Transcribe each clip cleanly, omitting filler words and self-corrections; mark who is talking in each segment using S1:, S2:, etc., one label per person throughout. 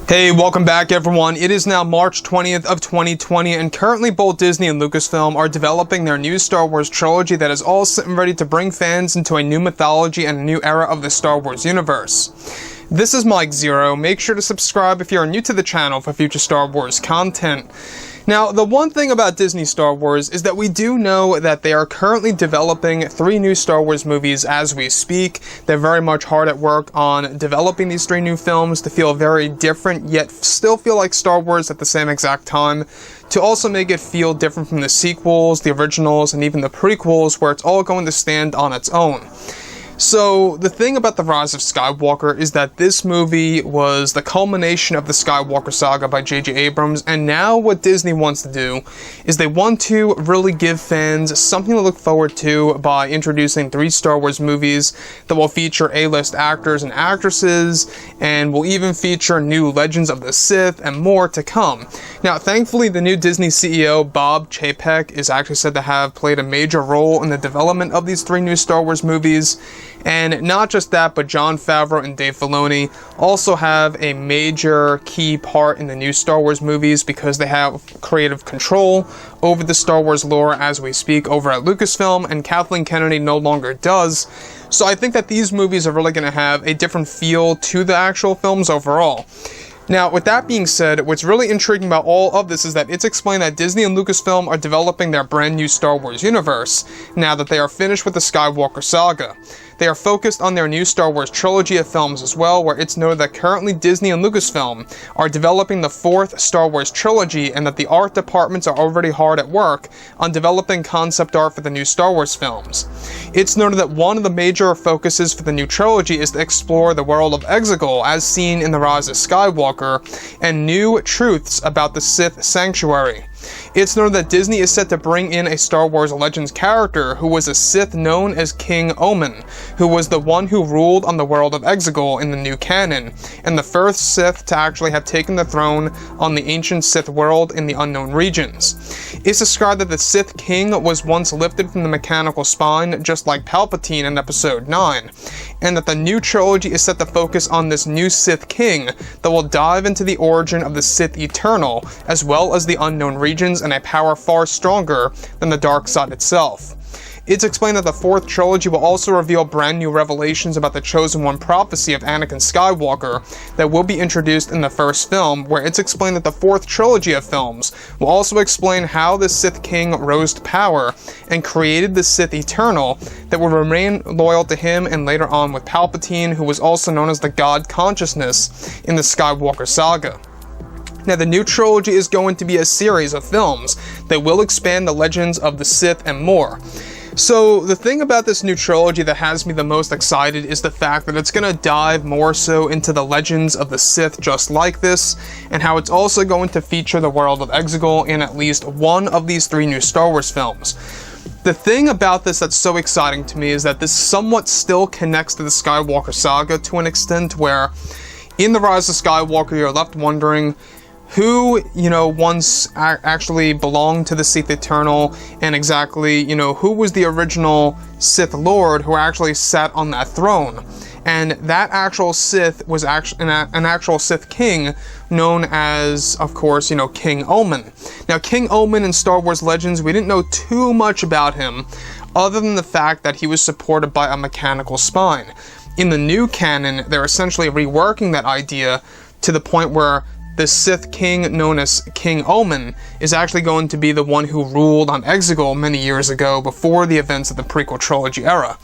S1: Hey, welcome back everyone. It is now March 20th of 2020 and currently both Disney and Lucasfilm are developing their new Star Wars trilogy that is all set and ready to bring fans into a new mythology and a new era of the Star Wars universe. This is Mike Zero. Make sure to subscribe if you are new to the channel for future Star Wars content. Now, the one thing about Disney Star Wars is that we do know that they are currently developing 3 new Star Wars movies as we speak. They're very much hard at work on developing these 3 new films to feel very different, yet still feel like Star Wars at the same exact time, to also make it feel different from the sequels, the originals, and even the prequels, where it's all going to stand on its own. So, the thing about The Rise of Skywalker is that this movie was the culmination of the Skywalker saga by J.J. Abrams, and now what Disney wants to do is they want to really give fans something to look forward to by introducing 3 Star Wars movies that will feature A-list actors and actresses, and will even feature new Legends of the Sith and more to come. Now, thankfully, the new Disney CEO, Bob Chapek, is actually said to have played a major role in the development of these 3 new Star Wars movies. And not just that, but Jon Favreau and Dave Filoni also have a major key part in the new Star Wars movies because they have creative control over the Star Wars lore as we speak over at Lucasfilm, and Kathleen Kennedy no longer does. So I think that these movies are really going to have a different feel to the actual films overall. Now, with that being said, what's really intriguing about all of this is that it's explained that Disney and Lucasfilm are developing their brand new Star Wars universe, now that they are finished with the Skywalker saga. They are focused on their new Star Wars trilogy of films as well, where it's noted that currently Disney and Lucasfilm are developing the 4th Star Wars trilogy, and that the art departments are already hard at work on developing concept art for the new Star Wars films. It's noted that one of the major focuses for the new trilogy is to explore the world of Exegol, as seen in The Rise of Skywalker, and new truths about the Sith Sanctuary. It's noted that Disney is set to bring in a Star Wars Legends character who was a Sith known as King Omen, who was the one who ruled on the world of Exegol in the new canon, and the first Sith to actually have taken the throne on the ancient Sith world in the unknown regions. It's described that the Sith King was once lifted from the mechanical spine, just like Palpatine in Episode 9, and that the new trilogy is set to focus on this new Sith King that will dive into the origin of the Sith Eternal, as well as the unknown regions and a power far stronger than the dark side itself. It's explained that the 4th trilogy will also reveal brand new revelations about the Chosen One prophecy of Anakin Skywalker that will be introduced in the first film, where it's explained that the 4th trilogy of films will also explain how the Sith King rose to power and created the Sith Eternal that will remain loyal to him, and later on with Palpatine, who was also known as the God Consciousness in the Skywalker saga. Now, the new trilogy is going to be a series of films that will expand the legends of the Sith and more. So, the thing about this new trilogy that has me the most excited is the fact that it's going to dive more so into the legends of the Sith just like this, and how it's also going to feature the world of Exegol in at least one of these 3 new Star Wars films. The thing about this that's so exciting to me is that this somewhat still connects to the Skywalker saga to an extent, where in The Rise of Skywalker you're left wondering who, once actually belonged to the Sith Eternal, and exactly, who was the original Sith Lord who actually sat on that throne. And that actual Sith was actually an actual Sith King known as, of course, King Omen. Now, King Omen in Star Wars Legends, we didn't know too much about him, other than the fact that he was supported by a mechanical spine. In the new canon, they're essentially reworking that idea to the point where the Sith King known as King Omen is actually going to be the one who ruled on Exegol many years ago before the events of the prequel trilogy era.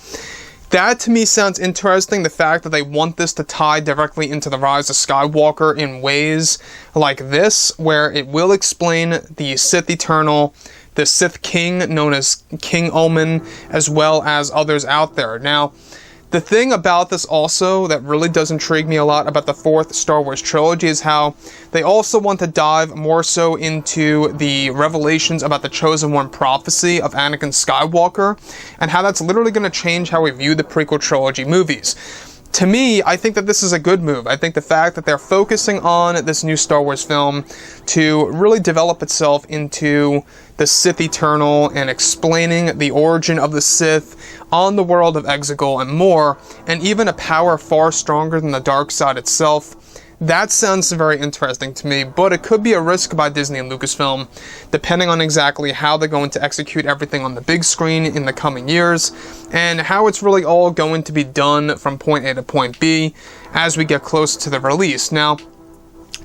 S1: That to me sounds interesting, the fact that they want this to tie directly into The Rise of Skywalker in ways like this, where it will explain the Sith Eternal, the Sith King known as King Omen, as well as others out there. Now, the thing about this also that really does intrigue me a lot about the 4th Star Wars trilogy is how they also want to dive more so into the revelations about the Chosen One prophecy of Anakin Skywalker, and how that's literally going to change how we view the prequel trilogy movies. To me, I think that this is a good move. I think the fact that they're focusing on this new Star Wars film to really develop itself into the Sith Eternal and explaining the origin of the Sith on the world of Exegol and more, and even a power far stronger than the dark side itself, That sounds very interesting to me, but it could be a risk by Disney and Lucasfilm, depending on exactly how they're going to execute everything on the big screen in the coming years, and how it's really all going to be done from point A to point B as we get close to the release. Now,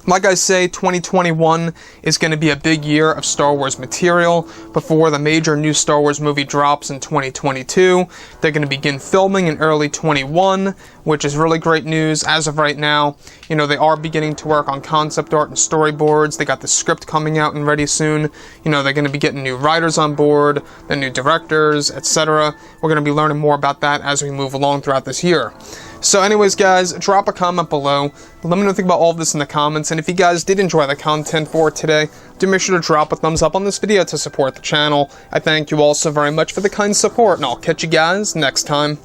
S1: like I say, 2021 is going to be a big year of Star Wars material before the major new Star Wars movie drops in 2022. They're going to begin filming in early 21, which is really great news. As of right now, you know, they are beginning to work on concept art and storyboards. They got the script coming out and ready soon. You know, they're going to be getting new writers on board, the new directors, etc. We're going to be learning more about that as we move along throughout this year. So anyways, guys, drop a comment below. Let me know what you think about all of this in the comments. And if you guys did enjoy the content for today, do make sure to drop a thumbs up on this video to support the channel. I thank you all so very much for the kind support, and I'll catch you guys next time.